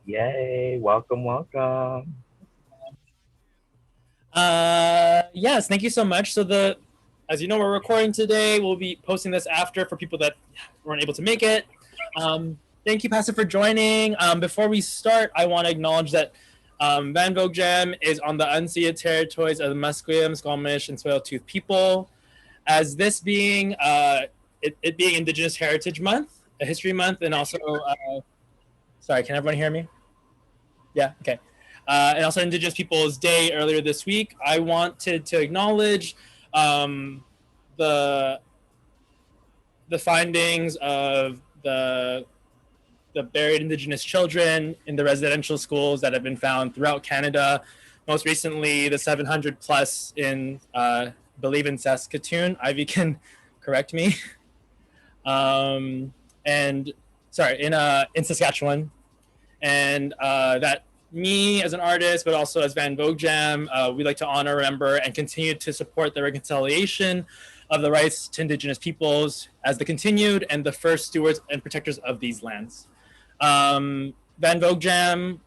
Yay, welcome, welcome. Yes, thank you so much. As you know, we're recording today. We'll be posting this after for people that weren't able to make it. Thank you, Pastor, for joining. Before we start, I want to acknowledge that Van Vogue Jam is on the unceded territories of the Musqueam, Squamish, and Tsleil-Waututh people. As this being it being Indigenous Heritage Month, a History Month, and also sorry, can everyone hear me? Yeah, okay. And also Indigenous Peoples Day earlier this week. I wanted to acknowledge um, the the findings of the buried Indigenous children in the residential schools that have been found throughout Canada. Most recently, the 700 plus in believe in Saskatoon. Ivy can correct me. And sorry, in Saskatchewan, and that me as an artist, but also as Van Vogue Jam, we like to honor, remember, and continue to support the reconciliation of the rights to Indigenous peoples as the continued and the first stewards and protectors of these lands. Van Vogue Jam,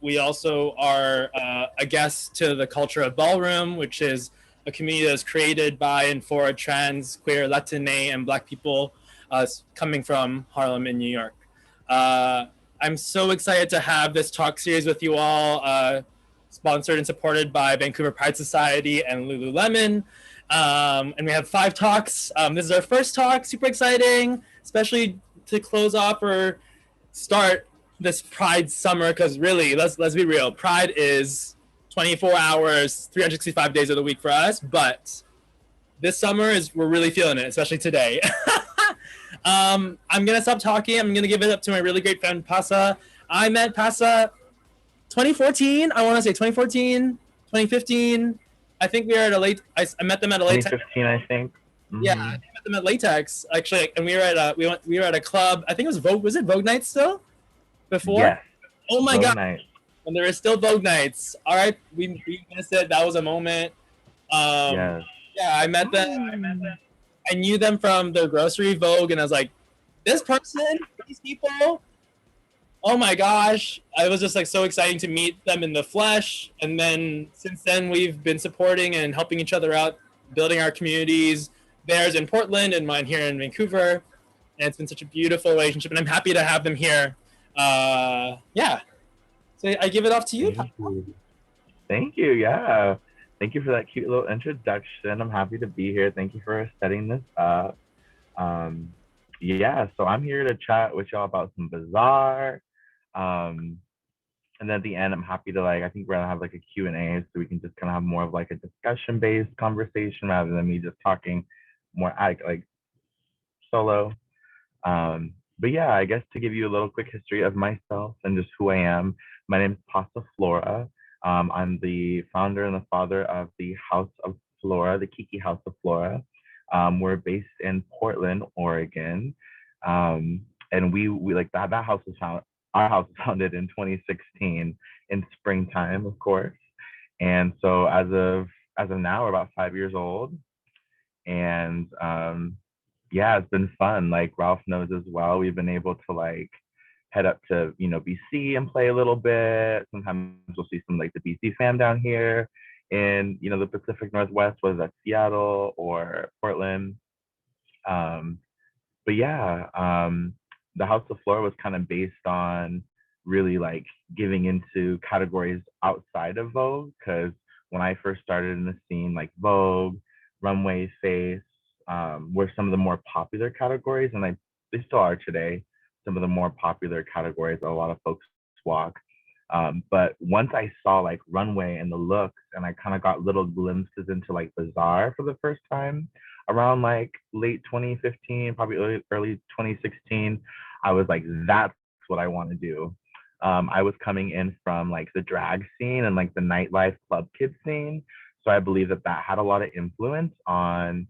we also are a guest to the culture of Ballroom, which is a community that's created by and for trans, queer, Latine, and Black people coming from Harlem in New York. I'm so excited to have this talk series with you all, sponsored and supported by Vancouver Pride Society and Lululemon. And we have 5 talks. This is our first talk, super exciting, especially to close off or start this Pride summer, because really, let's be real, Pride is 24 hours, 365 days of the week for us, but this summer we're really feeling it, especially today. I'm gonna stop talking. I'm gonna give it up to my really great friend Passa. I met Passa 2014. I want to say 2014, 2015. I think we were at a late. I met them at a late. 2015, I think. Yeah, I met them at Latex actually, and we were at a club. I think it was Vogue. Was it Vogue nights still? Before? Yes. Oh my Vogue god! night. When there is still Vogue nights. All right, we missed it. That was a moment. Yes. Yeah, I met them. I knew them from the grocery Vogue, and I was like, this person, these people. Oh my gosh! I was just like so exciting to meet them in the flesh, and then since then we've been supporting and helping each other out, building our communities. Theirs in Portland and mine here in Vancouver, and it's been such a beautiful relationship, and I'm happy to have them here. Yeah, so I give it off to you. Thank you. Yeah. Thank you for that cute little introduction. I'm happy to be here. Thank you for setting this up. Yeah, so I'm here to chat with y'all about some Bazaar. And then at the end, I'm happy to I think we're gonna have like a Q&A so we can just kind of have more of like a discussion-based conversation rather than me just talking more like solo. But yeah, I guess to give you a little quick history of myself and just who I am, my name is Passa Flora. I'm the founder and the father of the House of Flora, the Kiki House of Flora. We're based in Portland, Oregon. And we like that house was found, our house was founded in 2016 in springtime, of course. And so as of now, we're about 5 years old. And yeah, it's been fun. Like Ralph knows as well. We've been able to head up to BC and play a little bit. Sometimes we'll see some the BC fam down here in the Pacific Northwest, whether that's Seattle or Portland. But yeah, the House of Flora was kind of based on really giving into categories outside of Vogue, because when I first started in the scene, Vogue, runway, face, were some of the more popular categories, and they still are today some of the more popular categories that a lot of folks walk. But once I saw runway and the looks, and I kind of got little glimpses into Bazaar for the first time around late 2015, probably early 2016, I was like, that's what I want to do. I was coming in from the drag scene and the nightlife club kid scene, so I believe that had a lot of influence on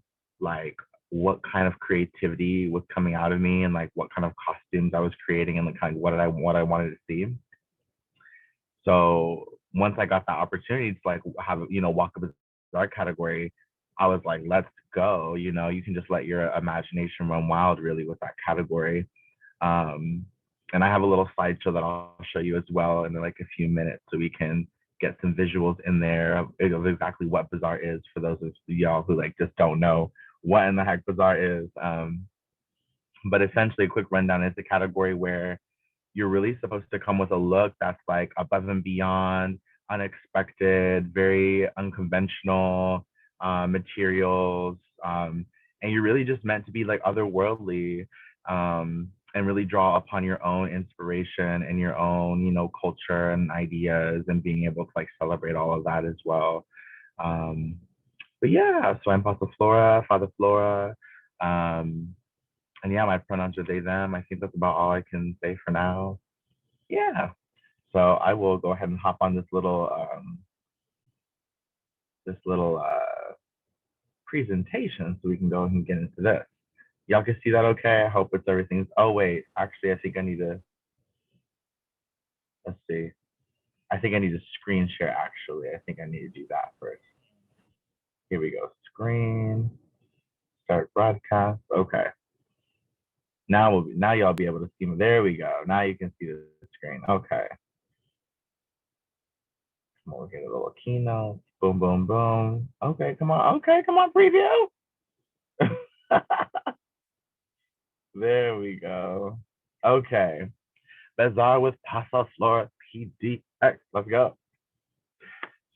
what kind of creativity was coming out of me, and what kind of costumes I was creating, and kind of what I wanted to see. So once I got that opportunity to have walk a Bazaar category, I was like, let's go. You can just let your imagination run wild really with that category. And I have a little slideshow that I'll show you as well in like a few minutes so we can get some visuals in there of exactly what Bazaar is for those of y'all who like just don't know what in the heck Bazaar is. But essentially, a quick rundown is a category where you're really supposed to come with a look that's like above and beyond, unexpected, very unconventional materials. And you're really just meant to be like otherworldly, and really draw upon your own inspiration and your own, you know, culture and ideas and being able to like celebrate all of that as well. Um, but yeah, so I'm Passa Flora, Father Flora. Um, and yeah, my pronouns are they, them. I think that's about all I can say for now. Yeah. So I will go ahead and hop on this little presentation so we can go ahead and get into this. Y'all can see that okay? I hope it's everything's, oh wait, actually I think I need to, let's see. I think I need to screen share actually. I think I need to do that first. Here we go, screen, start broadcast, okay. Now y'all be able to see me. There we go. Now you can see the screen. Okay. We'll get a little keynote. Boom, boom, boom. Okay, come on. Okay, come on, preview. There we go. Okay. Bazaar with Passa Flora PDX. Let's go.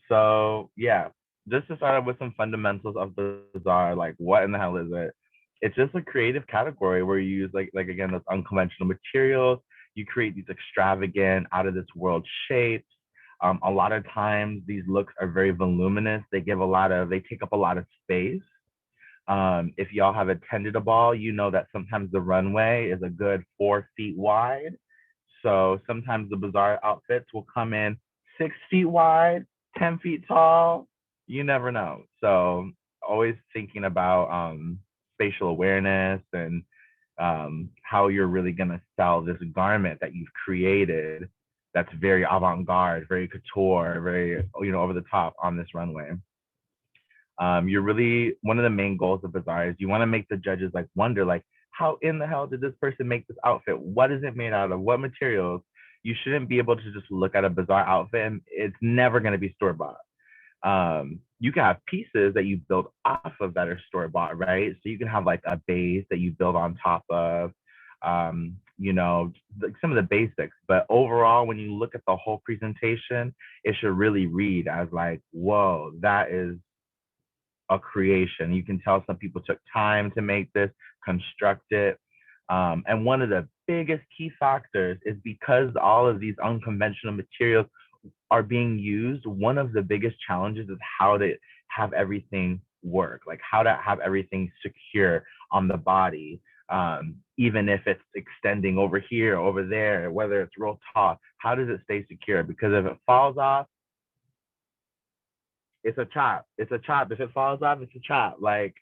So yeah, just to start with some fundamentals of Bazaar, like what in the hell is it? It's just a creative category where you use like again those unconventional materials. You create these extravagant, out of this world shapes. A lot of times these looks are very voluminous. They take up a lot of space. If y'all have attended a ball, you know that sometimes the runway is a good 4 feet wide. So sometimes the Bazaar outfits will come in 6 feet wide, 10 feet tall. You never know. So always thinking about spatial awareness and how you're really gonna sell this garment that you've created that's very avant-garde, very couture, very, you know, over the top on this runway. You're really, one of the main goals of Bazaar is you want to make the judges like wonder like, how in the hell did this person make this outfit? What is it made out of? What materials? You shouldn't be able to just look at a Bazaar outfit and it's never going to be store bought. You can have pieces that you build off of that are store bought, right? So you can have like a base that you build on top of, you know, like some of the basics. But overall, when you look at the whole presentation, it should really read as like, whoa, that is a creation. You can tell some people took time to make this, construct it. And one of the biggest key factors is because all of these unconventional materials are being used, one of the biggest challenges is how to have everything work, like how to have everything secure on the body. Even if it's extending over here, over there, whether it's real tall, how does it stay secure? Because if it falls off, it's a chop. It's a chop. If it falls off, it's a chop. Like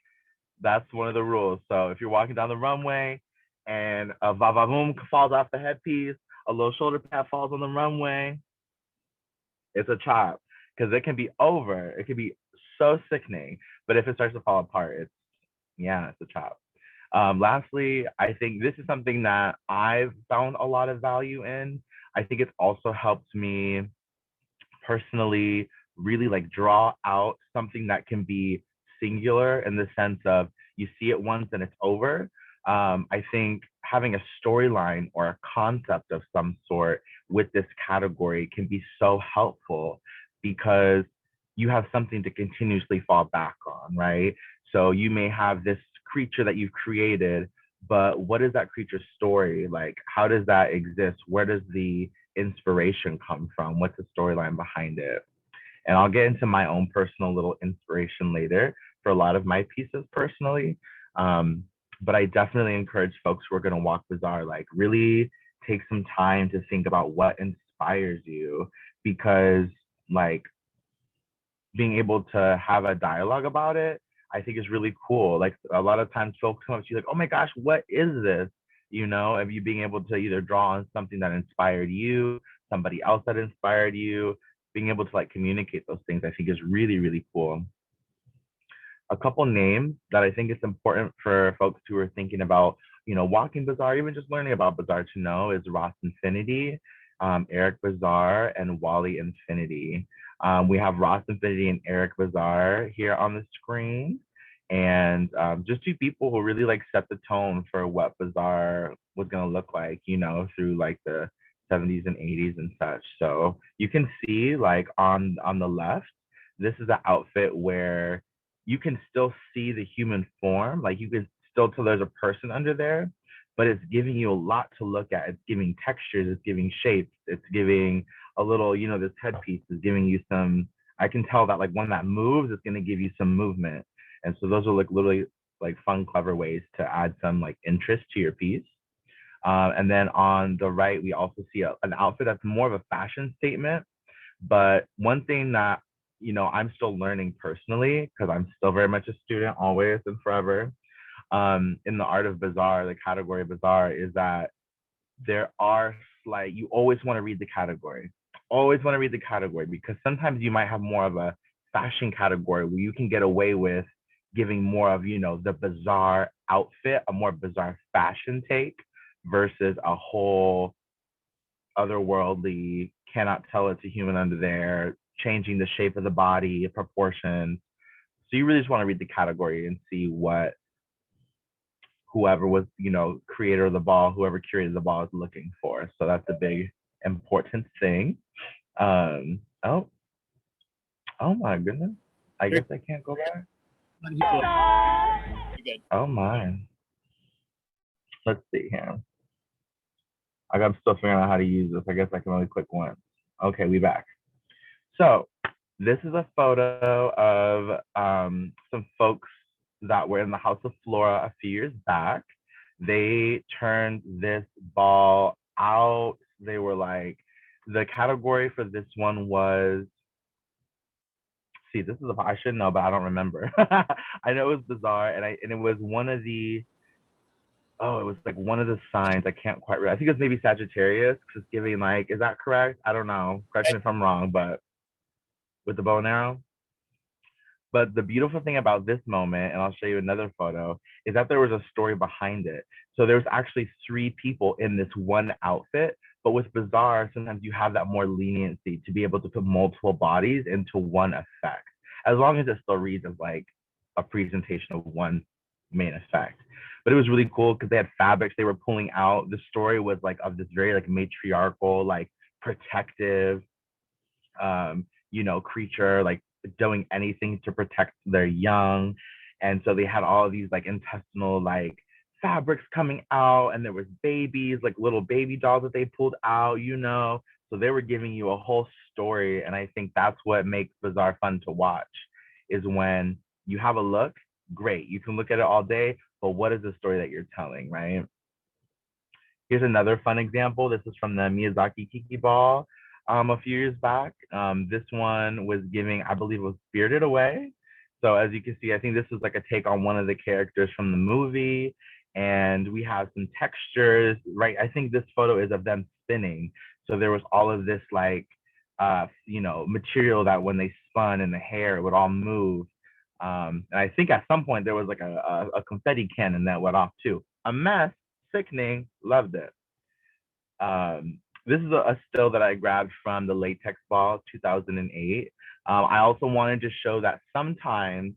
that's one of the rules. So if you're walking down the runway and a va-va-boom falls off the headpiece, a little shoulder pad falls on the runway, it's a chop because it can be over. It can be so sickening. But if it starts to fall apart, it's a chop. Lastly, I think this is something that I've found a lot of value in. I think it's also helped me personally really like draw out something that can be singular in the sense of you see it once and it's over. I think having a storyline or a concept of some sort with this category can be so helpful because you have something to continuously fall back on, right? So you may have this creature that you've created, but what is that creature's story? Like, how does that exist? Where does the inspiration come from? What's the storyline behind it? And I'll get into my own personal little inspiration later for a lot of my pieces personally. But I definitely encourage folks who are going to walk Bazaar, like really take some time to think about what inspires you, because like being able to have a dialogue about it, I think is really cool. Like a lot of times folks come up to you like, oh my gosh, what is this? You know, of you being able to either draw on something that inspired you, somebody else that inspired you, being able to like communicate those things, I think is really, really cool. A couple names that I think it's important for folks who are thinking about you know, walking Bazaar, even just learning about Bazaar to know is Ross Infinity, Eric Bazaar, and Wally Infinity. We have Ross Infinity and Eric Bazaar here on the screen. And just two people who really like set the tone for what Bazaar was gonna look like, you know, through like the 70s and 80s and such. So you can see like on the left, this is an outfit where you can still see the human form, like you can still tell there's a person under there, but it's giving you a lot to look at. It's giving textures, it's giving shapes, it's giving a little, you know, this headpiece is giving you some, I can tell that like when that moves, it's gonna give you some movement. And so those are like literally like fun, clever ways to add some like interest to your piece. And then on the right, we also see an outfit that's more of a fashion statement. But one thing that, you know, I'm still learning personally, because I'm still very much a student always and forever, in the art of Bazaar, the category Bazaar, is that there are slight, you always want to read the category. Always want to read the category, because sometimes you might have more of a fashion category where you can get away with giving more of, you know, the Bazaar outfit, a more Bazaar fashion take versus a whole otherworldly, cannot tell it's a human under there, changing the shape of the body, proportions. So you really just want to read the category and see what whoever was, you know, creator of the ball, whoever curated the ball is looking for. So that's a big important thing. Oh, oh my goodness. I guess I can't go back. Oh my. Let's see here. I'm still figuring out how to use this. I guess I can only click once. Okay, we back. So this is a photo of some folks that were in the House of Flora a few years back. They turned this ball out. They were like, the category for this one was, see, this is a, I should know, but I don't remember. I know it was Bazaar, and it was one of the, oh, it was like one of the signs. I can't quite remember. I think it was maybe Sagittarius, because it's giving like, is that correct? I don't know. Correct me if I'm wrong, but with the bow and arrow. But the beautiful thing about this moment, and I'll show you another photo, is that there was a story behind it. So there's actually 3 people in this one outfit, but with Bazaar, sometimes you have that more leniency to be able to put multiple bodies into one effect, as long as it still reads as like a presentation of one main effect. But it was really cool because they had fabrics they were pulling out. The story was like of this very like matriarchal, like protective, you know, creature, like doing anything to protect their young. And so they had all of these like intestinal like fabrics coming out, and there was babies, like little baby dolls that they pulled out, you know. So they were giving you a whole story. And I think that's what makes Bazaar fun to watch, is when you have a look, great. You can look at it all day, but what is the story that you're telling, right? Here's another fun example. This is from the Miyazaki Ball a few years back. This one was giving, I believe it was Spirited Away. So as you can see, I think this was like a take on one of the characters from the movie. And we have some textures, right? I think this photo is of them spinning. So there was all of this like, you know, material that when they spun in the hair, it would all move. And I think at some point there was like a confetti cannon that went off too. A mess, sickening, loved it. This is a still that I grabbed from the Latex Ball 2008. I also wanted to show that sometimes,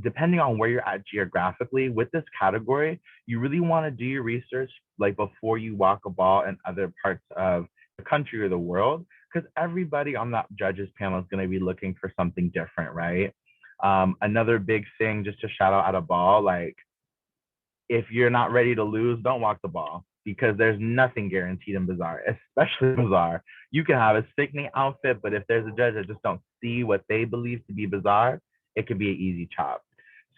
depending on where you're at geographically with this category, you really want to do your research like before you walk a ball in other parts of the country or the world, because everybody on that judges panel is going to be looking for something different, right? Another big thing, just to shout out at a ball, like if you're not ready to lose, don't walk the ball, because there's nothing guaranteed in Bazaar, especially Bazaar. You can have a sickening outfit, but if there's a judge that just don't see what they believe to be Bazaar, it could be an easy chop.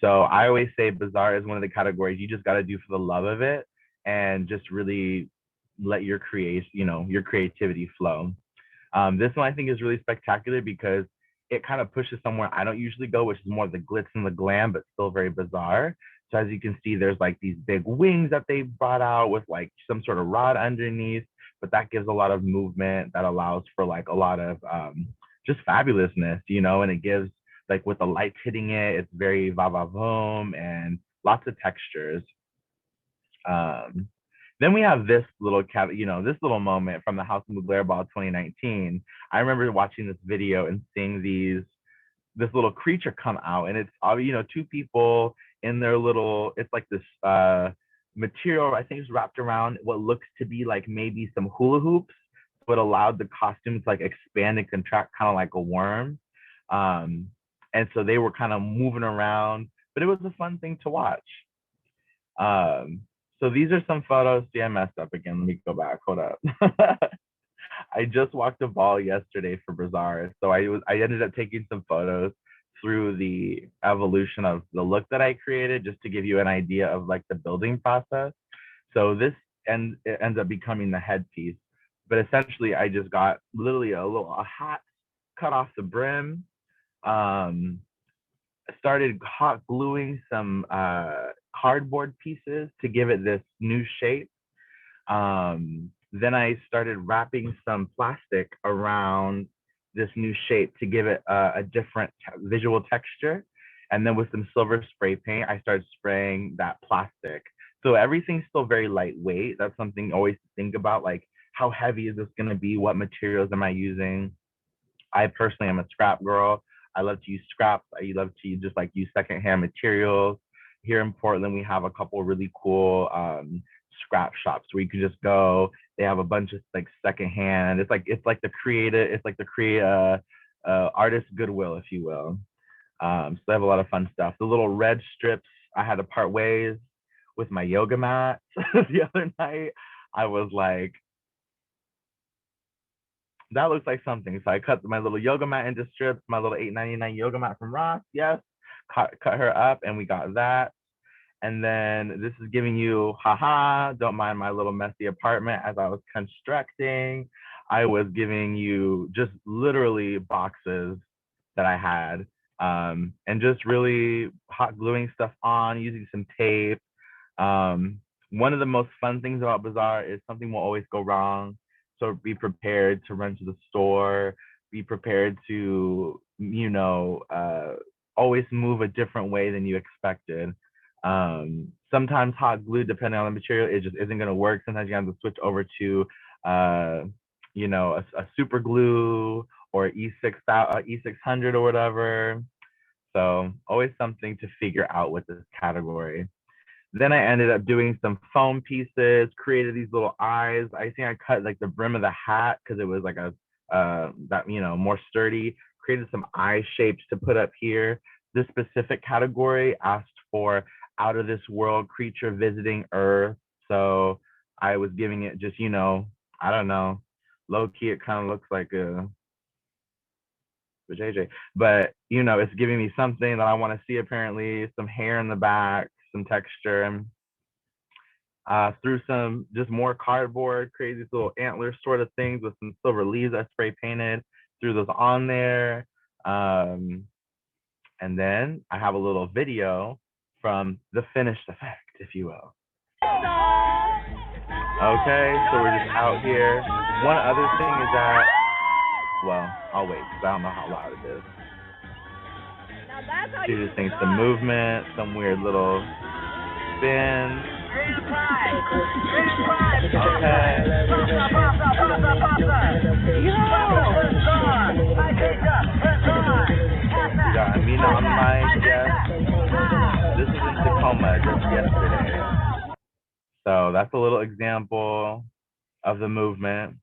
So I always say Bazaar is one of the categories you just got to do for the love of it, and just really let your your creativity flow. This one I think is really spectacular because it kind of pushes somewhere I don't usually go, which is more the glitz and the glam, but still very Bazaar. So as you can see, there's like these big wings that they brought out with like some sort of rod underneath, but that gives a lot of movement that allows for like a lot of just fabulousness, you know, and it gives like with the lights hitting it, it's very va va voom and lots of textures. Then we have this little this little moment from the House of Mugler Ball 2019. I remember watching this video and seeing this little creature come out, and it's two people in their little, it's like this material, I think it's wrapped around what looks to be like maybe some hula hoops, but allowed the costume to like expand and contract kind of like a worm. And so they were kind of moving around, but it was a fun thing to watch. So these are some photos. See, I messed up again. Let me go back. Hold up. I just walked a ball yesterday for Bazaar, so I ended up taking some photos through the evolution of the look that I created, just to give you an idea of like the building process. So this it ends up becoming the headpiece, but essentially I just got literally a hat, cut off the brim, started hot gluing some cardboard pieces to give it this new shape. Then I started wrapping some plastic around this new shape to give it a different visual texture. And then with some silver spray paint, I started spraying that plastic. So everything's still very lightweight. That's something always to think about, like how heavy is this gonna be? What materials am I using? I personally am a scrap girl. I love to use scraps. I love to just like use secondhand materials. Here in Portland, we have a couple really cool scrap shops where you can just go. They have a bunch of like secondhand. It's like the creative artist Goodwill, if you will. So they have a lot of fun stuff. The little red strips, I had to part ways with my yoga mat the other night. I was like, that looks like something. So I cut my little yoga mat into strips, my little $8.99 yoga mat from Ross. Yes, cut her up, and we got that. And then this is giving you, haha, don't mind my little messy apartment as I was constructing. I was giving you just literally boxes that I had, and just really hot gluing stuff on, using some tape. One of the most fun things about Bazaar is something will always go wrong. So be prepared to run to the store, be prepared to, always move a different way than you expected. Sometimes hot glue, depending on the material, it just isn't going to work. Sometimes you have to switch over to, a super glue or E600 or whatever. So always something to figure out with this category. Then I ended up doing some foam pieces, created these little eyes. I think I cut like the brim of the hat because it was like more sturdy. Created some eye shapes to put up here. This specific category asked for out of this world creature visiting Earth. So I was giving it just, I don't know, low key, it kind of looks like a VVJ, but it's giving me something that I want to see. Apparently, some hair in the back, some texture, and through some just more cardboard, create these little antler sort of things with some silver leaves I spray painted. Threw those on there, and then I have a little video from the finished effect, if you will. Okay, so we're just out here. One other thing is that, well, I'll wait because I don't know how loud it is. Do this thing, some movement, some weird little spins. Okay. We got Amina on mic, yes. This was in Tacoma just yesterday. So that's a little example of the movement.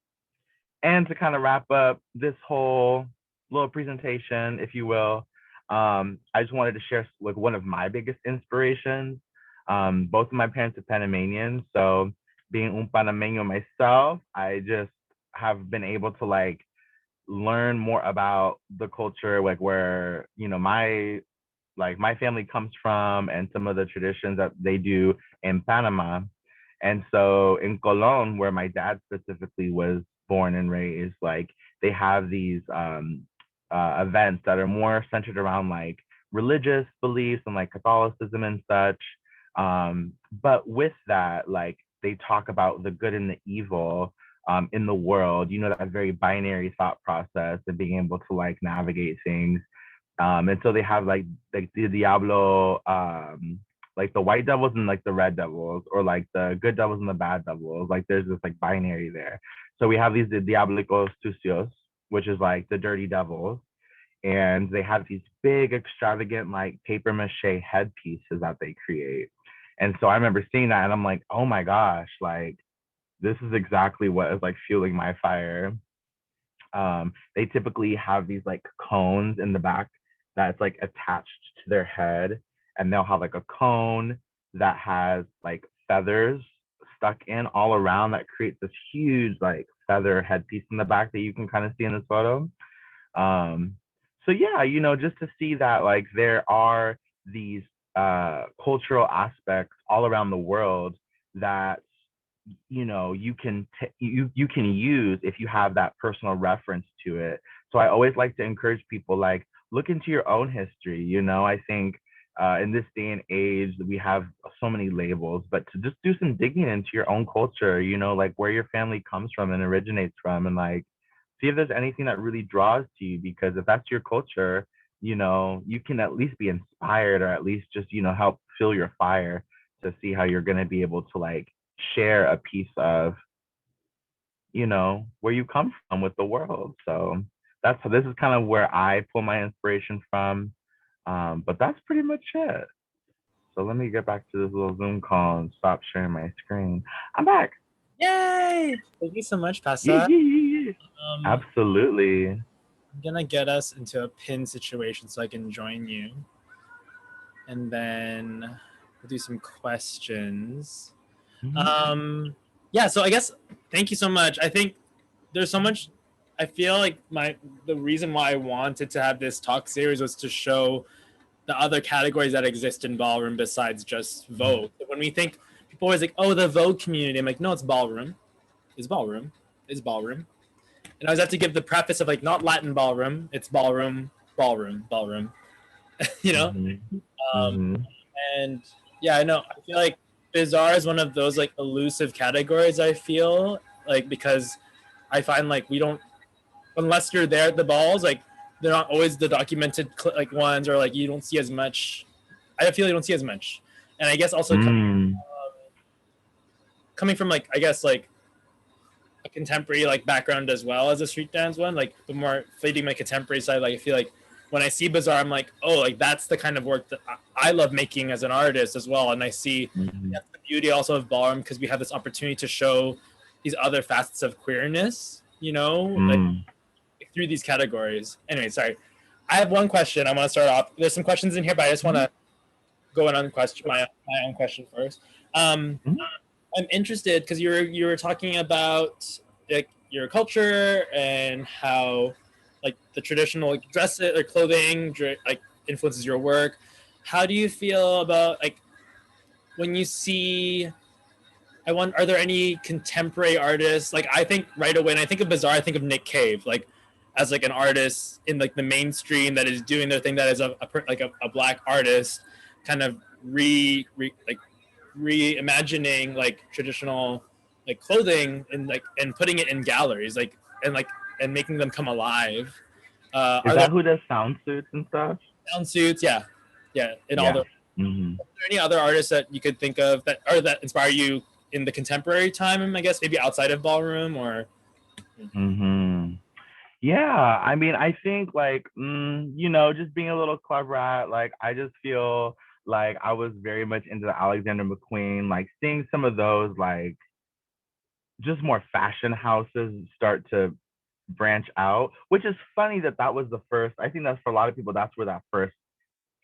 And to kind of wrap up this whole little presentation, if you will, I just wanted to share like one of my biggest inspirations. Both of my parents are Panamanians, so being un Panameño myself, I just have been able to like learn more about the culture, like where my family comes from and some of the traditions that they do in Panama. And so in Colón, where my dad specifically was born and raised, like they have these events that are more centered around like religious beliefs and like Catholicism and such. But with that, like they talk about the good and the evil in the world, that very binary thought process and being able to like navigate things. And so they have like the Diablo like the white devils and like the red devils, or like the good devils and the bad devils. Like there's this like binary there. So we have these diablicos sucios, which is like the dirty devils, and they have these big extravagant like paper mache headpieces that they create. And so I remember seeing that and I'm like, oh my gosh, like this is exactly what is like fueling my fire. They typically have these like cones in the back that's like attached to their head, and they'll have like a cone that has like feathers stuck in all around that creates this huge like feather headpiece in the back that you can kind of see in this photo. Um, so yeah, you know, just to see that like there are these cultural aspects all around the world that you know you can use if you have that personal reference to it. So I always like to encourage people like look into your own history. You know, I think in this day and age we have so many labels, but to just do some digging into your own culture, you know, like where your family comes from and originates from, and like see if there's anything that really draws to you, because if that's your culture, you know, you can at least be inspired, or at least just, you know, help fill your fire to see how you're going to be able to like share a piece of, you know, where you come from with the world. So this is kind of where I pull my inspiration from. But that's pretty much it. So let me get back to this little Zoom call and stop sharing my screen. I'm back. Yay! Thank you so much, Passa. Yeah. Absolutely. I'm gonna get us into a pin situation so I can join you, and then we'll do some questions. Yeah, so I guess thank you so much. I think there's so much. I feel like the reason why I wanted to have this talk series was to show the other categories that exist in ballroom besides just Vogue. When we think, people always like, oh, the Vogue community. I'm like, no, it's ballroom. It's ballroom. It's ballroom. And I always have to give the preface of like, not Latin ballroom. It's ballroom, ballroom, ballroom. You know? And yeah, I know. I feel like Bazaar is one of those like elusive categories, I feel like, because I find like we don't, unless you're there at the balls, like they're not always the documented like ones, or like you don't see as much. I feel you don't see as much. And I guess also coming from like, I guess like a contemporary like background as well as a street dance one, like the more fading my contemporary side, like I feel like when I see Bazaar, I'm like, oh, like that's the kind of work that I love making as an artist as well. And I see that's the beauty also of ballroom, because we have this opportunity to show these other facets of queerness, you know, like through these categories. Anyway, sorry. I have one question. I want to start off. There's some questions in here, but I just want to go in on my own question first. I'm interested because you were talking about like your culture and how like the traditional like dress or clothing like influences your work. How do you feel about like when you see, are there any contemporary artists? Like I think right away when I think of Bazaar, I think of Nick Cave, like as like an artist in like the mainstream that is doing their thing, that is a black artist kind of reimagining like traditional like clothing and like and putting it in galleries like and making them come alive. Is that who does sound suits and stuff? Sound suits, yeah, and all the. Are there any other artists that you could think of that inspire you in the contemporary time? I guess maybe outside of ballroom or. Yeah, I mean, I think like you know, just being a little club rat, like I just feel like I was very much into the Alexander McQueen, like seeing some of those like just more fashion houses start to branch out, which is funny that was the first. I think that's for a lot of people, that's where that first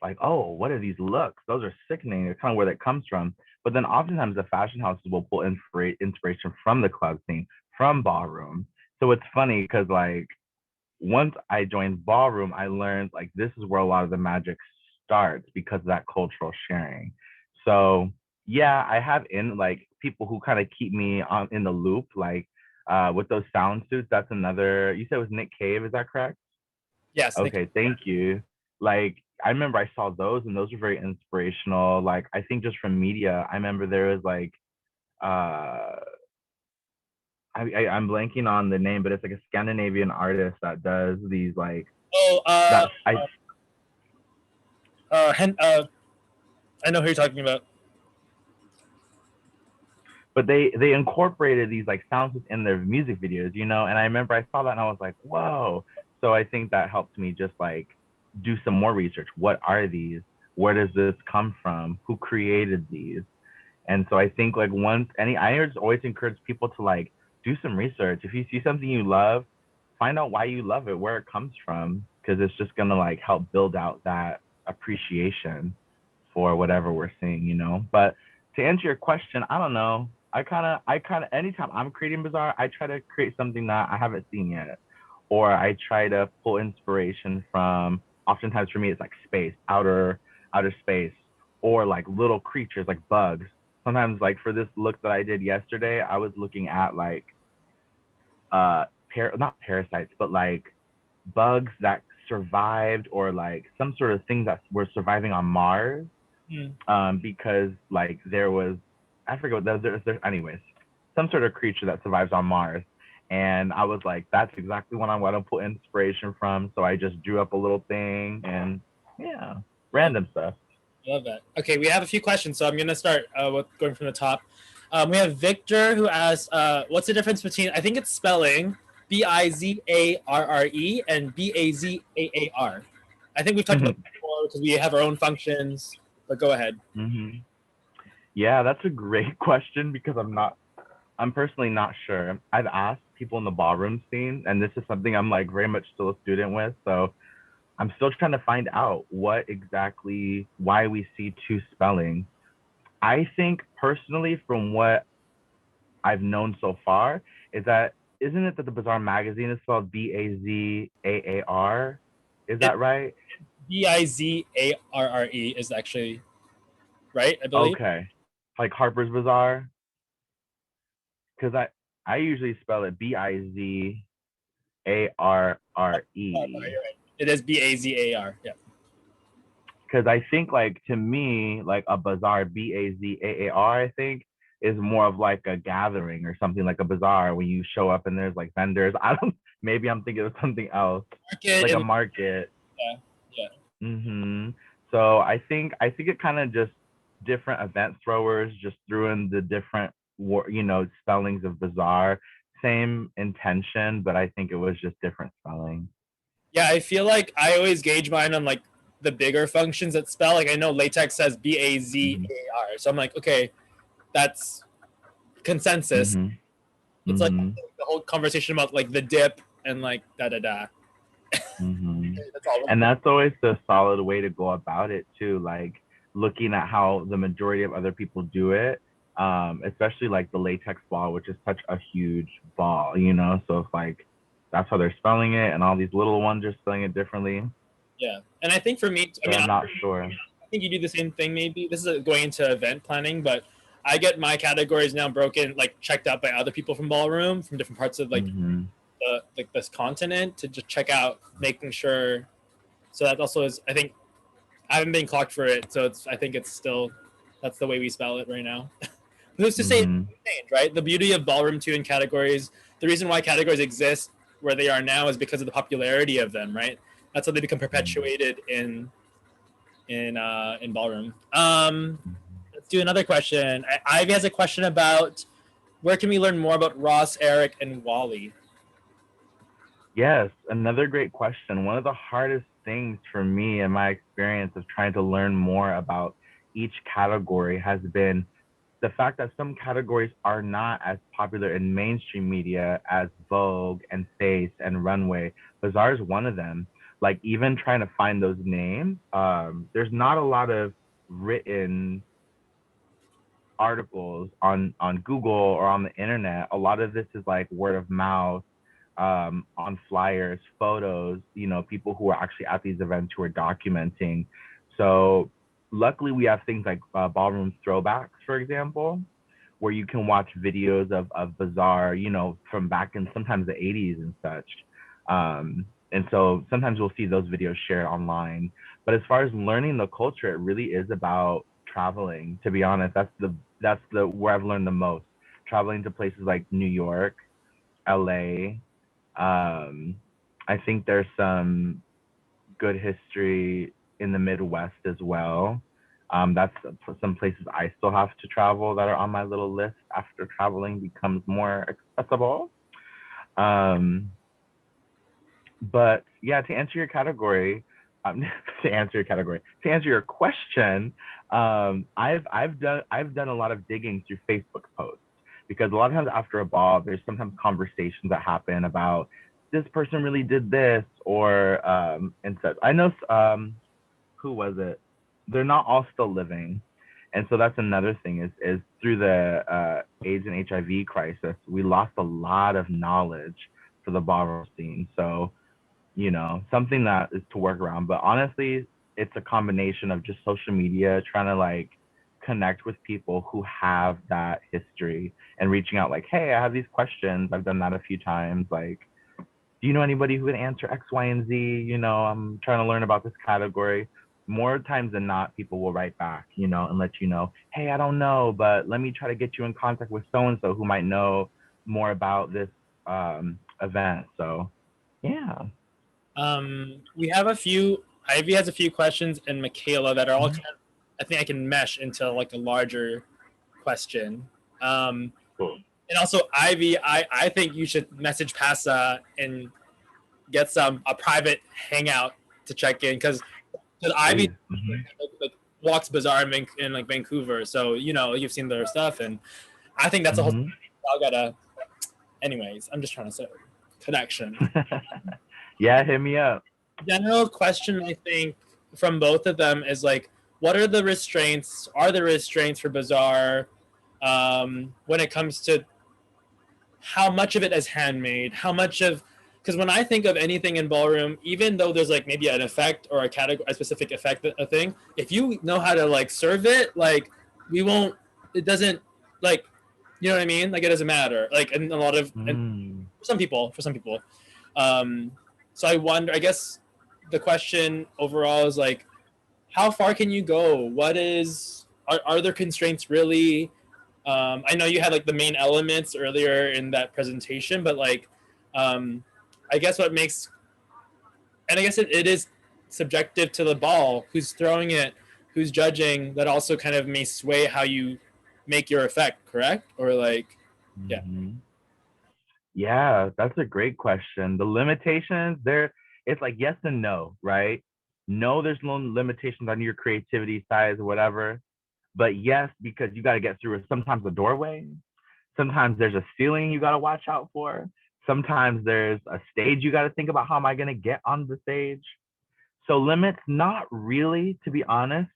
like, oh, what are these looks? Those are sickening. It's kind of where that comes from. But then oftentimes the fashion houses will pull inspiration from the club scene, from ballroom. So it's funny because like once I joined ballroom, I learned like this is where a lot of the magic starts because of that cultural sharing. So yeah, I have in like people who kind of keep me on in the loop, like with those sound suits. That's another. You said it was Nick Cave, is that correct? Yes. Okay, thank you. Like I remember I saw those and those were very inspirational. Like I think just from media, I remember there was like I'm blanking on the name, but it's like a Scandinavian artist that does these like I know who you're talking about. But they incorporated these like sounds within their music videos, you know. And I remember I saw that and I was like, whoa. So I think that helped me just like do some more research. What are these? Where does this come from? Who created these? And so I think like I just always encourage people to like do some research. If you see something you love, find out why you love it, where it comes from, because it's just gonna like help build out that appreciation for whatever we're seeing, you know. But to answer your question, I don't know. I kind of anytime I'm creating Bazaar, I try to create something that I haven't seen yet, or I try to pull inspiration from. Oftentimes for me, it's like space, outer space, or like little creatures like bugs. Sometimes like for this look that I did yesterday, I was looking at like not parasites, but like bugs that survived, or like some sort of things that were surviving on Mars. Because like there was, I forget what there's anyways, some sort of creature that survives on Mars. And I was like, that's exactly what I want to pull inspiration from. So I just drew up a little thing and yeah, random stuff. I love that. Okay, we have a few questions, so I'm gonna start with going from the top. We have Victor who asks, "What's the difference between? I think it's spelling Bizarre and Bazaar. I think we've talked about that before because we have our own functions. But go ahead. Yeah, that's a great question because I'm personally not sure. I've asked people in the ballroom scene, and this is something I'm like very much still a student with. So I'm still trying to find out why we see two spellings. I think personally, from what I've known so far, is that isn't it that the Bazaar magazine is spelled Bazaar? Is that right? Bizarre is actually right, I believe. Okay, like Harper's Bazaar, because I usually spell it Bizarre. It is Bazar. Yeah. Because I think like to me like a bazaar Bazaar I think is more of like a gathering or something, like a bazaar when you show up and there's like vendors. I don't, maybe I'm thinking of something else, like a market. Yeah. So I think it kind of just different event throwers just threw in the different spellings of bazaar, same intention, but I think it was just different spelling. Yeah, I feel like I always gauge mine on like the bigger functions that spell. Like I know latex says Bazar, so I'm like, okay, that's consensus. It's like the whole conversation about like the dip and like da da da. And that's always the solid way to go about it too, like looking at how the majority of other people do it, especially like the latex ball, which is such a huge ball, you know. So it's like that's how they're spelling it, and all these little ones are spelling it differently. Yeah, and I think for me, I mean, I'm not sure. I think you do the same thing. Maybe this is going into event planning, but I get my categories now broken, like checked out by other people from Ballroom from different parts of like this continent to just check out, making sure. So that also is, I think, I haven't been clocked for it, so I think it's still, that's the way we spell it right now. Who's to say change, right? The beauty of Ballroom 2 and categories, the reason why categories exist where they are now is because of the popularity of them, right? That's how they become perpetuated in Ballroom. Let's do another question. Ivy has a question about where can we learn more about Ross, Eric, and Wally? Yes, another great question. One of the hardest things for me in my experience of trying to learn more about each category has been the fact that some categories are not as popular in mainstream media as Vogue and Face and Runway. Bazaar is one of them. Like even trying to find those names, there's not a lot of written articles on Google or on the internet. A lot of this is like word of mouth, on flyers, photos, people who are actually at these events who are documenting. So luckily we have things like ballroom throwbacks, for example, where you can watch videos of Bazaar, from back in sometimes the 80s and such. And so sometimes we'll see those videos shared online. But as far as learning the culture, it really is about traveling. To be honest, that's the where I've learned the most. Traveling to places like New York, LA. I think there's some good history in the Midwest as well. That's some places I still have to travel that are on my little list after traveling becomes more accessible. Um, but yeah, to answer your category, to answer your category, to answer your question, I've done a lot of digging through Facebook posts because a lot of times after a ball, there's sometimes conversations that happen about this person really did this or and such. I know who was it? They're not all still living. And so that's another thing is through the AIDS and HIV crisis, we lost a lot of knowledge for the ballroom scene. So, you know, something that is to work around. But honestly, it's a combination of just social media, trying to like connect with people who have that history and reaching out like, hey, I have these questions. I've done that a few times. Like, do you know anybody who can answer X, Y, and Z? You know, I'm trying to learn about this category. More times than not, people will write back, you know, and let you know, hey, I don't know, but let me try to get you in contact with so and so who might know more about this event. So, yeah. We have a few. Ivy has a few questions, and Michaela that are all Mhm. kind of, I think I can mesh into like a larger question. Um, Cool. and also Ivy, I think you should message Passa and get a private hangout to check in because Ivy Please. Mhm. like walks Bazaar in like Vancouver, so you know you've seen their stuff, and I think that's a whole. Mhm. I gotta. Anyways, I'm just trying to say connection. Yeah, hit me up. General question I think from both of them is like, what are the restraints? Are there restraints for Bazaar when it comes to how much of it is handmade? How much of because when I think of anything in ballroom, even though there's like maybe an effect or a category, a specific effect, a thing, if you know how to like serve it, like we won't. It doesn't like, you know what I mean? Like it doesn't matter. Like and a lot of and Mm. for some people. Um, so I wonder. I guess the question overall is like, how far can you go? What is are there constraints really? I know you had like the main elements earlier in that presentation, but like, um, I guess what makes and I guess it is subjective to the ball, who's throwing it, who's judging. That also kind of may sway how you make your effect, correct? Or like, yeah. Mhm. Yeah, that's a great question. The limitations, there, it's like yes and no, right? No, there's no limitations on your creativity, size, or whatever. But yes, because you got to get through it. Sometimes a doorway, sometimes there's a ceiling you got to watch out for. Sometimes there's a stage you got to think about how am I going to get on the stage. So limits, not really, to be honest.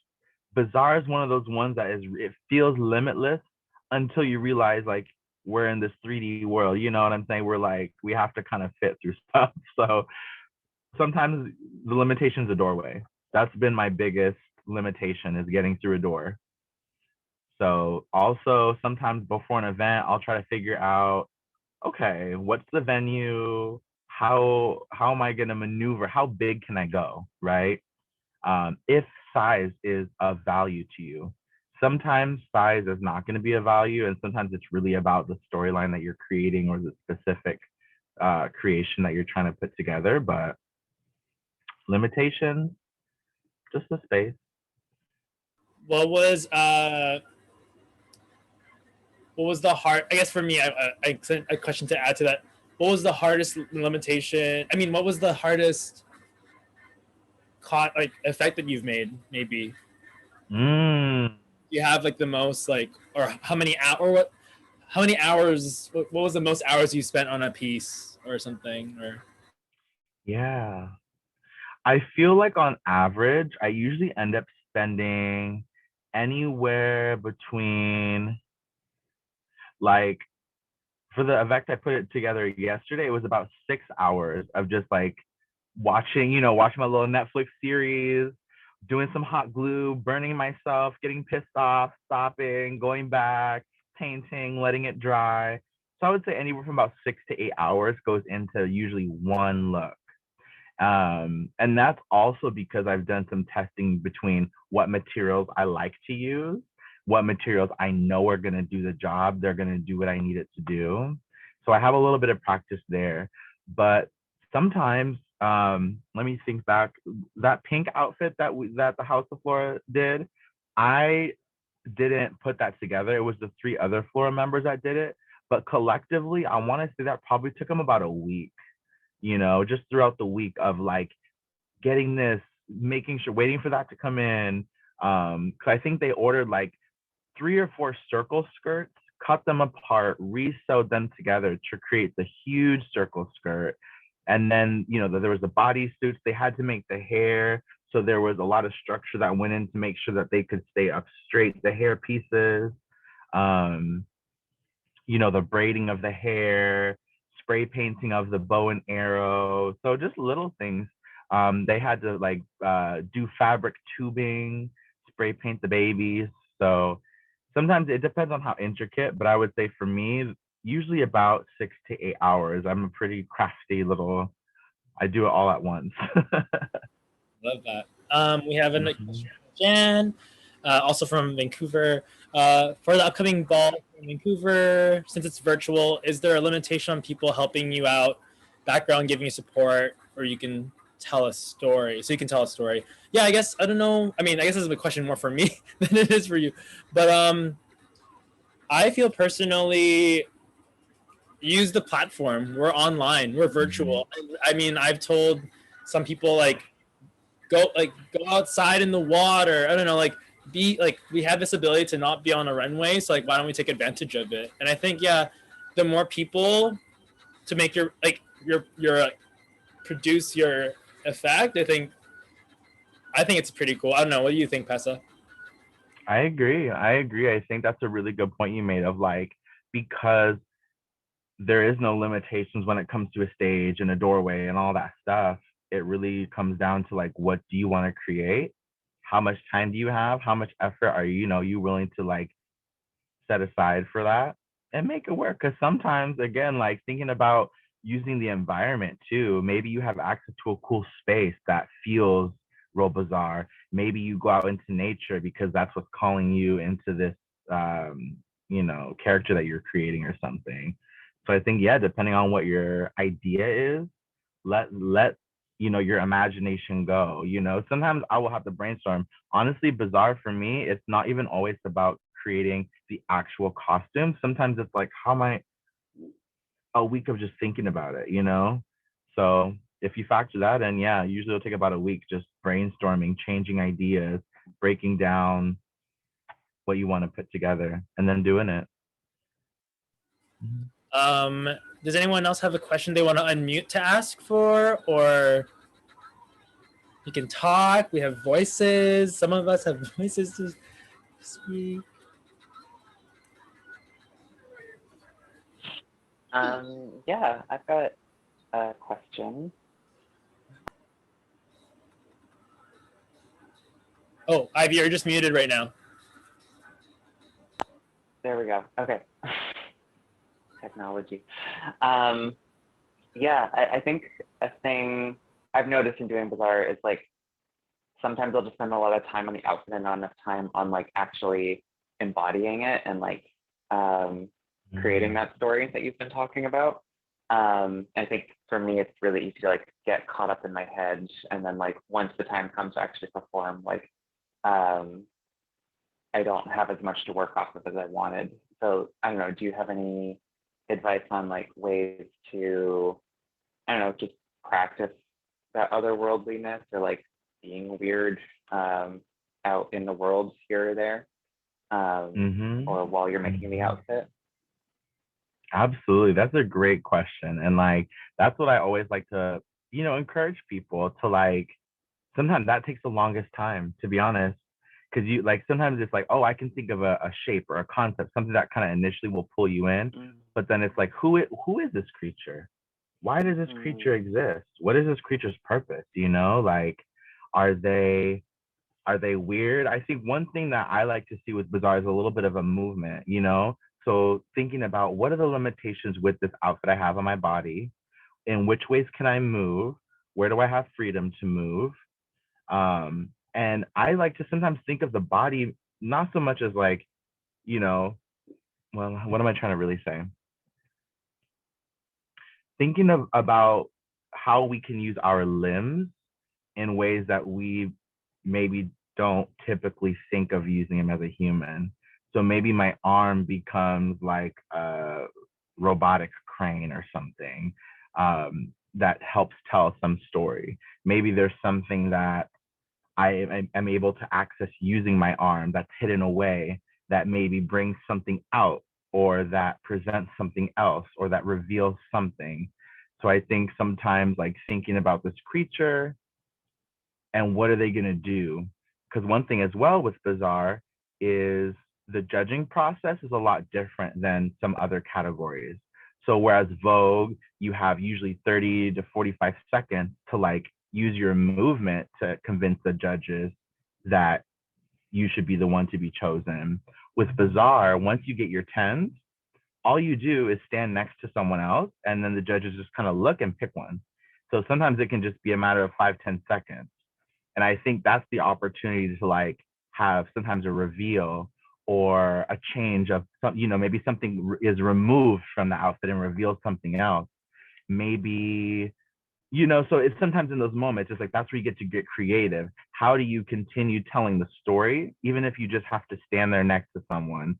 Bazaar is one of those ones that is it feels limitless until you realize like we're in this 3D world. You know what I'm saying? We're like we have to kind of fit through stuff. So sometimes the limitation is a doorway. That's been my biggest limitation is getting through a door. So also sometimes before an event, I'll try to figure out, okay, what's the venue? How am I gonna maneuver? How big can I go? Right? If size is of value to you. Sometimes size is not going to be a value, and sometimes it's really about the storyline that you're creating or the specific creation that you're trying to put together. But limitations, just the space. What was the hard? I guess for me, I a question to add to that. What was the hardest limitation? I mean, what was the hardest like effect that you've made? Maybe Mm, you have like the most like, or how many or what? How many hours? What was the most hours you spent on a piece or something? Or yeah. I feel like on average, I usually end up spending anywhere between like for the event I put it together yesterday, it was about 6 hours of just like watching, you know, watching my little Netflix series, doing some hot glue, burning myself, getting pissed off, stopping, going back, painting, letting it dry. So I would say anywhere from about 6 to 8 hours goes into usually one look. And that's also because I've done some testing between what materials I like to use, what materials I know are going to do the job, they're going to do what I need it to do. So I have a little bit of practice there. But sometimes, let me think back. That pink outfit that the House of Flora did, I didn't put that together. It was the three other Flora members that did it. But collectively, I want to say that probably took them about a week, just throughout the week of like getting this, making sure, waiting for that to come in. Cause I think they ordered like 3 or 4 circle skirts, cut them apart, re-sewed them together to create the huge circle skirt. And then, there was the body suits. They had to make the hair. So there was a lot of structure that went in to make sure that they could stay up straight, the hair pieces, um, the braiding of the hair, spray painting of the bow and arrow. So just little things. They had to like do fabric tubing, spray paint the babies. So sometimes it depends on how intricate, but I would say for me, usually about 6 to 8 hours. I'm a pretty crafty little, I do it all at once. Love that. We have a question from Jan, also from Vancouver. For the upcoming ball in Vancouver, since it's virtual, is there a limitation on people helping you out, background, giving you support, or you can tell a story? So you can tell a story. Yeah, I guess, I don't know. I mean, I guess this is a question more for me than it is for you. But I feel personally, use the platform. We're online. We're virtual. I mean, I've told some people like, go outside in the water. I don't know, like we have this ability to not be on a runway, so like why don't we take advantage of it? And I think the more people to make your produce your effect, I think it's pretty cool. I don't know, what do you think, Pessa? I agree. I think that's a really good point you made of like, because there is no limitations when it comes to a stage and a doorway and all that stuff. It really comes down to like, what do you want to create? How much time do you have? How much effort are you willing to like set aside for that and make it work? Because sometimes, again, like thinking about using the environment too, maybe you have access to a cool space that feels real Bazaar. Maybe you go out into nature because that's what's calling you into this, character that you're creating or something. So I think, yeah, depending on what your idea is, let your imagination go. Sometimes I will have to brainstorm. Honestly, Bazaar for me, it's not even always about creating the actual costume. Sometimes it's like, how am I a week of just thinking about it, So if you factor that in, yeah, usually it'll take about a week just brainstorming, changing ideas, breaking down what you want to put together, and then doing it. Does anyone else have a question they want to unmute to ask for, or you can talk? We have voices. Some of us have voices to speak. Yeah, I've got a question. Oh, Ivy, you're just muted right now. There we go. Okay. Technology. Yeah, I think a thing I've noticed in doing Bazaar is like, sometimes I'll just spend a lot of time on the outfit and not enough time on like actually embodying it and like creating that story that you've been talking about. I think for me, it's really easy to like get caught up in my head, and then like once the time comes to actually perform, like I don't have as much to work off of as I wanted. So I don't know, do you have any advice on like ways to, I don't know, just practice that otherworldliness or like being weird out in the world here or there, or while you're making the outfit? Absolutely. That's a great question. And like, that's what I always like to, encourage people to like, sometimes that takes the longest time, to be honest. Cause you like, sometimes it's like, oh, I can think of a shape or a concept, something that kind of initially will pull you in. But then it's like, who is this creature? Why does this creature exist? What is this creature's purpose? Like, are they weird? I think one thing that I like to see with Bazaar is a little bit of a movement, So thinking about what are the limitations with this outfit I have on my body? In which ways can I move? Where do I have freedom to move? And I like to sometimes think of the body not so much as like, well, what am I trying to really say? Thinking about how we can use our limbs in ways that we maybe don't typically think of using him as a human. So maybe my arm becomes like a robotic crane or something, that helps tell some story. Maybe there's something that I am able to access using my arm that's hidden away, that maybe brings something out, or that presents something else, or that reveals something. So I think sometimes like thinking about this creature and what are they going to do? Because one thing as well with Bazaar is the judging process is a lot different than some other categories. So whereas Vogue, you have usually 30 to 45 seconds to like use your movement to convince the judges that you should be the one to be chosen. With Bazaar, once you get your 10s, all you do is stand next to someone else, and then the judges just kind of look and pick one. So sometimes it can just be a matter of 5-10 seconds. And I think that's the opportunity to like have sometimes a reveal or a change of some, maybe something is removed from the outfit and reveals something else. Maybe, so it's sometimes in those moments, it's like that's where you get to get creative. How do you continue telling the story, even if you just have to stand there next to someone,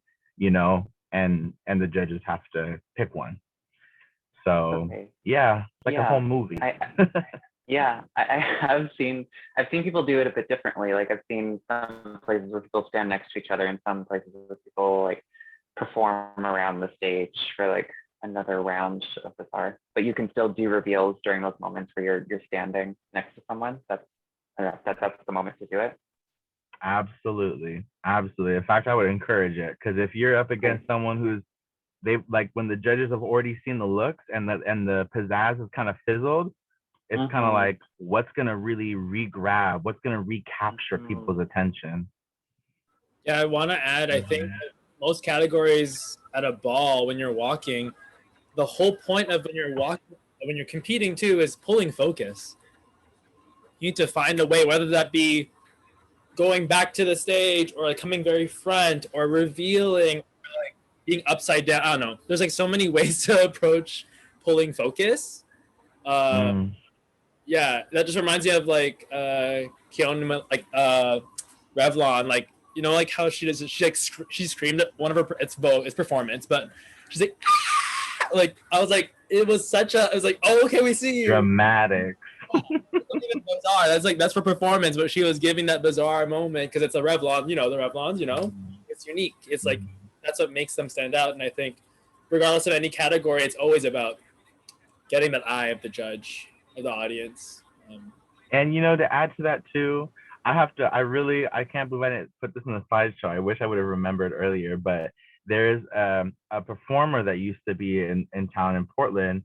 and the judges have to pick one. So Okay. yeah, it's like a whole movie. I have seen people do it a bit differently. Like I've seen some places where people stand next to each other, and some places where people like perform around the stage for like another round of the bar. But you can still do reveals during those moments where you're standing next to someone. That's the moment to do it. Absolutely. In fact, I would encourage it, because if you're up against someone who's when the judges have already seen the looks and the pizzazz has kind of fizzled, it's kind of like what's gonna really re-grab, what's gonna recapture people's attention. Yeah, I want to add, I think most categories at a ball, when you're walking, the whole point of when you're competing too, is pulling focus. You need to find a way, whether that be going back to the stage or like coming very front or revealing, or like being upside down. I don't know. There's like so many ways to approach pulling focus. Yeah, that just reminds me of like Keone, like Revlon, like like how she does it. She screamed at one of her, it's performance, but she's like ah! Like I was like, it was like, oh, okay, we see you. Dramatic. Bazaar. That's for performance, but she was giving that Bazaar moment because it's a Revlon. The Revlons, it's unique. It's like that's what makes them stand out. And I think, regardless of any category, it's always about getting that eye of the judge, of the audience. And to add to that too, I can't believe I didn't put this in the slideshow. I wish I would have remembered earlier, but there's a performer that used to be in town in Portland,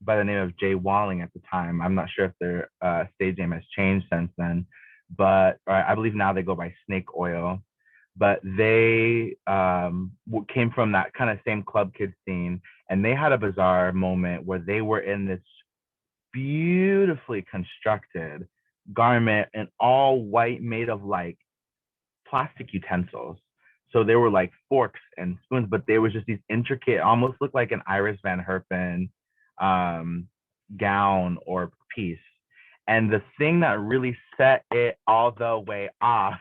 by the name of Jay Walling at the time. I'm not sure if their stage name has changed since then, but I believe now they go by Snake Oil. But they came from that kind of same club kid scene, and they had a Bazaar moment where they were in this beautifully constructed garment and all white, made of like plastic utensils. So there were like forks and spoons, but there was just these intricate, almost looked like an Iris Van Herpen gown or piece. And the thing that really set it all the way off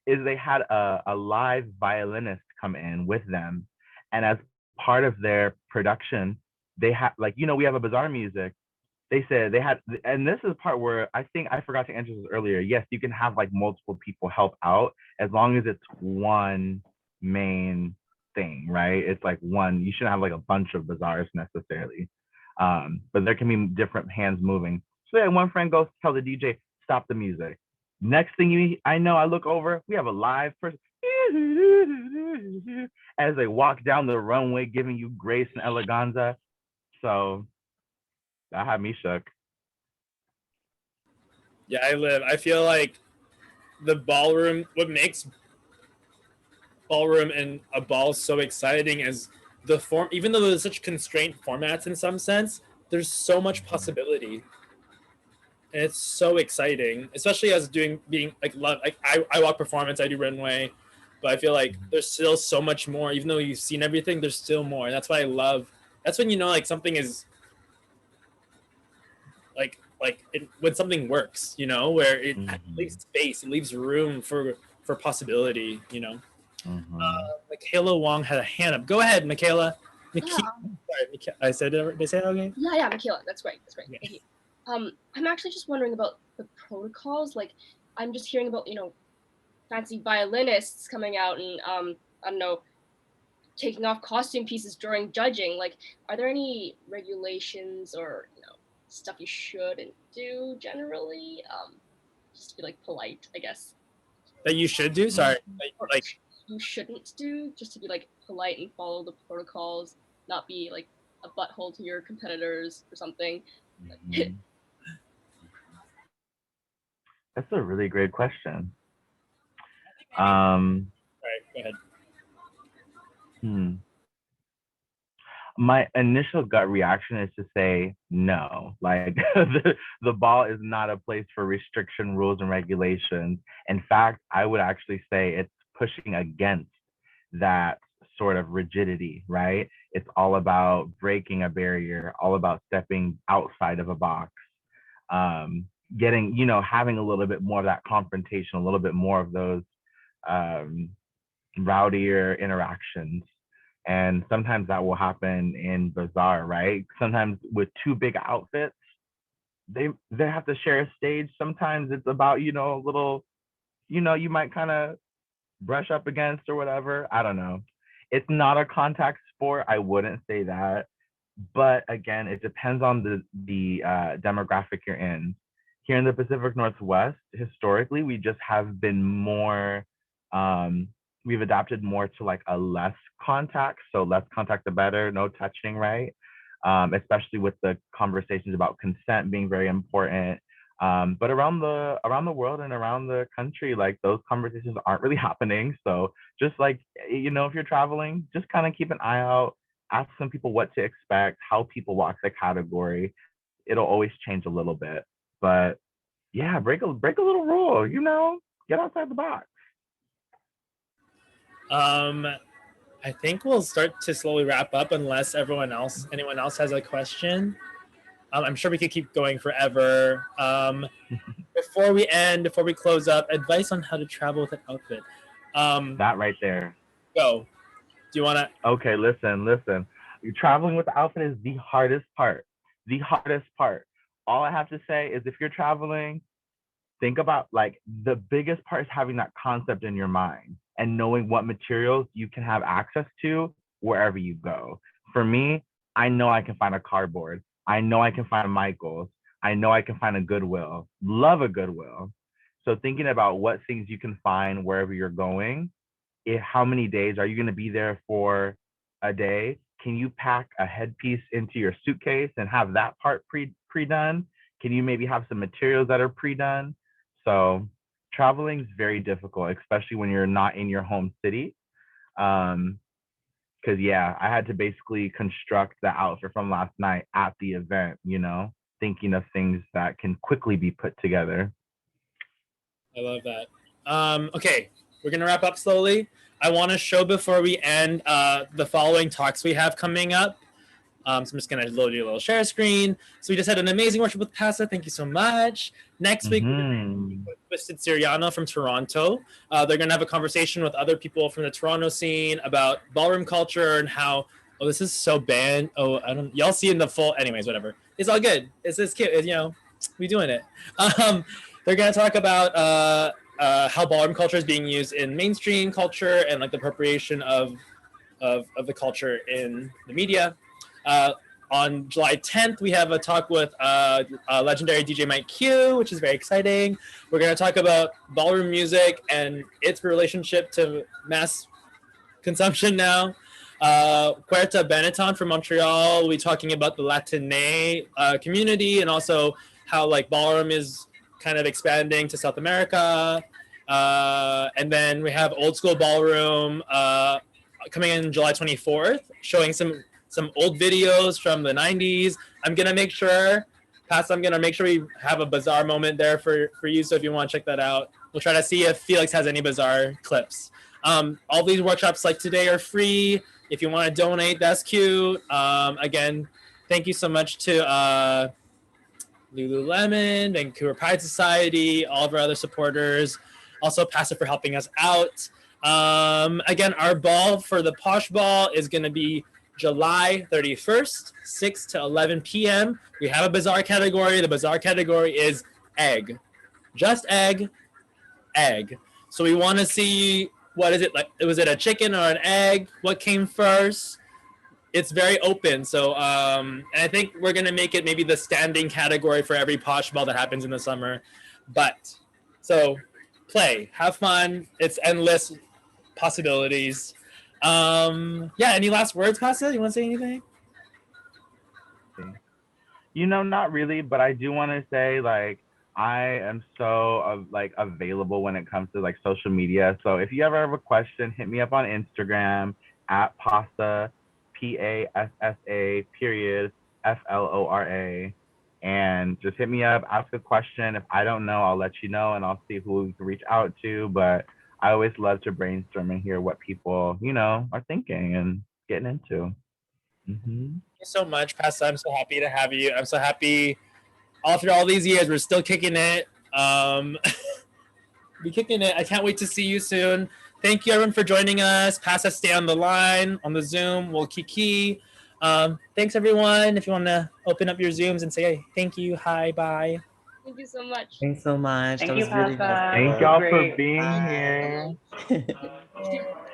is they had a live violinist come in with them. And as part of their production, they had we have a Bazaar music. They said they had, and this is the part where I think I forgot to answer this earlier. Yes, you can have like multiple people help out as long as it's one main thing, right? It's like one, you shouldn't have like a bunch of Bazaars necessarily. But there can be different hands moving. So yeah, one friend goes to tell the DJ, stop the music. Next thing I know, I look over, we have a live person as they walk down the runway, giving you grace and eleganza. So that had me shook. Yeah, I feel like the ballroom, what makes ballroom and a ball so exciting is the form, even though there's such constrained formats in some sense, there's so much possibility. And it's so exciting, especially as being like I walk performance, I do runway, but I feel like there's still so much more. Even though you've seen everything, there's still more. And that's why I love, that's when like something is like when something works, you know, where it Mm-hmm. leaves space, it leaves room for possibility, you know. Mm-hmm. Michaela Wong had a hand up. Go ahead, Michaela. Yeah. Sorry, I said it. Did I say that okay? Yeah, Michaela. That's great. That's great. Okay. Thank you. I'm actually just wondering about the protocols. Like, I'm just hearing about, you know, fancy violinists coming out and I don't know, taking off costume pieces during judging. Like, are there any regulations or, you know, stuff you shouldn't do generally? Just to be like polite, I guess. That you should do. Sorry, Or like you shouldn't do, just to be like polite and follow the protocols, not be like a butthole to your competitors or something. Mm-hmm. That's a really great question. Sorry, go ahead. My initial gut reaction is to say no. Like the ball is not a place for restriction, rules, and regulations. In fact, I would actually say it's pushing against that sort of rigidity, right? It's all about breaking a barrier, all about stepping outside of a box, getting, you know, having a little bit more of that confrontation, a little bit more of those rowdier interactions. And sometimes that will happen in Bazaar, right? Sometimes with two big outfits, they have to share a stage. Sometimes it's about, you know, a little, you know, you might kind of brush up against or whatever. I don't know. It's not a contact sport. I wouldn't say that. But again, it depends on the demographic you're in. Here in the Pacific Northwest, historically, we just have been more, we've adapted more to like a less contact. So less contact, the better, no touching, right? Especially with the conversations about consent being very important. But around the world and around the country, like those conversations aren't really happening. So just like, you know, if you're traveling, just kind of keep an eye out, ask some people what to expect, how people walk the category. It'll always change a little bit. But yeah, break a little rule, you know, get outside the box. I think we'll start to slowly wrap up unless anyone else has a question. I'm sure we could keep going forever. Before we close up, advice on how to travel with an outfit. That right there. Go. Do you want to? Okay, listen. You're traveling with the outfit is the hardest part. The hardest part. All I have to say is if you're traveling, think about like the biggest part is having that concept in your mind and knowing what materials you can have access to wherever you go. For me, I know I can find a cardboard. I know I can find a Michaels. I know I can find a Goodwill. Love a Goodwill. So thinking about what things you can find wherever you're going, how many days are you going to be there for a day? Can you pack a headpiece into your suitcase and have that part pre-done? Can you maybe have some materials that are pre-done? So traveling is very difficult, especially when you're not in your home city. Because yeah, I had to basically construct the outfit from last night at the event, you know, thinking of things that can quickly be put together. I love that. Okay, we're gonna wrap up slowly. I want to show before we end the following talks we have coming up. So I'm just gonna load you a little share screen. So we just had an amazing workshop with Passa. Thank you so much. Next week, we're gonna be with Twysted Siriano from Toronto. They're gonna have a conversation with other people from the Toronto scene about ballroom culture and how. Oh, this is so banned. Oh, I don't. Y'all see in the full. Anyways, whatever. It's all good. It's cute. You know, we doing it. They're gonna talk about how ballroom culture is being used in mainstream culture and like the appropriation of the culture in the media. On July 10th, we have a talk with Legendary DJ MikeQ, which is very exciting. We're going to talk about ballroom music and its relationship to mass consumption now. Puerta Benetton from Montreal, we'll be talking about the Latine community and also how like ballroom is kind of expanding to South America. And then we have Old School Ballroom coming in July 24th, showing some old videos from the 90s. I'm going to make sure we have a Bazaar moment there for you. So if you want to check that out, we'll try to see if Felix has any Bazaar clips. All these workshops like today are free. If you want to donate, that's cute. Again, thank you so much to Lululemon, Vancouver Pride Society, all of our other supporters. Also, Passa for helping us out. Again, our ball for the POSH Ball is going to be July 31st, 6 to 11 p.m. We have a Bazaar category. The Bazaar category is egg. Just egg, egg. So we want to see, what is it like? Was it a chicken or an egg? What came first? It's very open. So and I think we're going to make it maybe the standing category for every POSH Ball that happens in the summer. But so play, have fun. It's endless possibilities. Yeah, any last words, Passa? You want to say anything? You know, not really, but I do want to say, like, I am so like available when it comes to like social media. So if you ever have a question, hit me up on Instagram at Passa, PASSA period FLORA, and just hit me up, ask a question. If I don't know, I'll let you know, and I'll see who we can reach out to. But I always love to brainstorm and hear what people, you know, are thinking and getting into. Thank you so much, Passa. I'm so happy to have you. I'm so happy after all these years, we're still kicking it. We're kicking it. I can't wait to see you soon. Thank you, everyone, for joining us. Passa, stay on the line, on the Zoom. We'll kiki. Thanks, everyone. If you want to open up your Zooms and say, hey, thank you, hi, bye. Thank you so much. Thanks so much. Thank that you, was really Passa. nice. Thank y'all for Great. being Bye. here.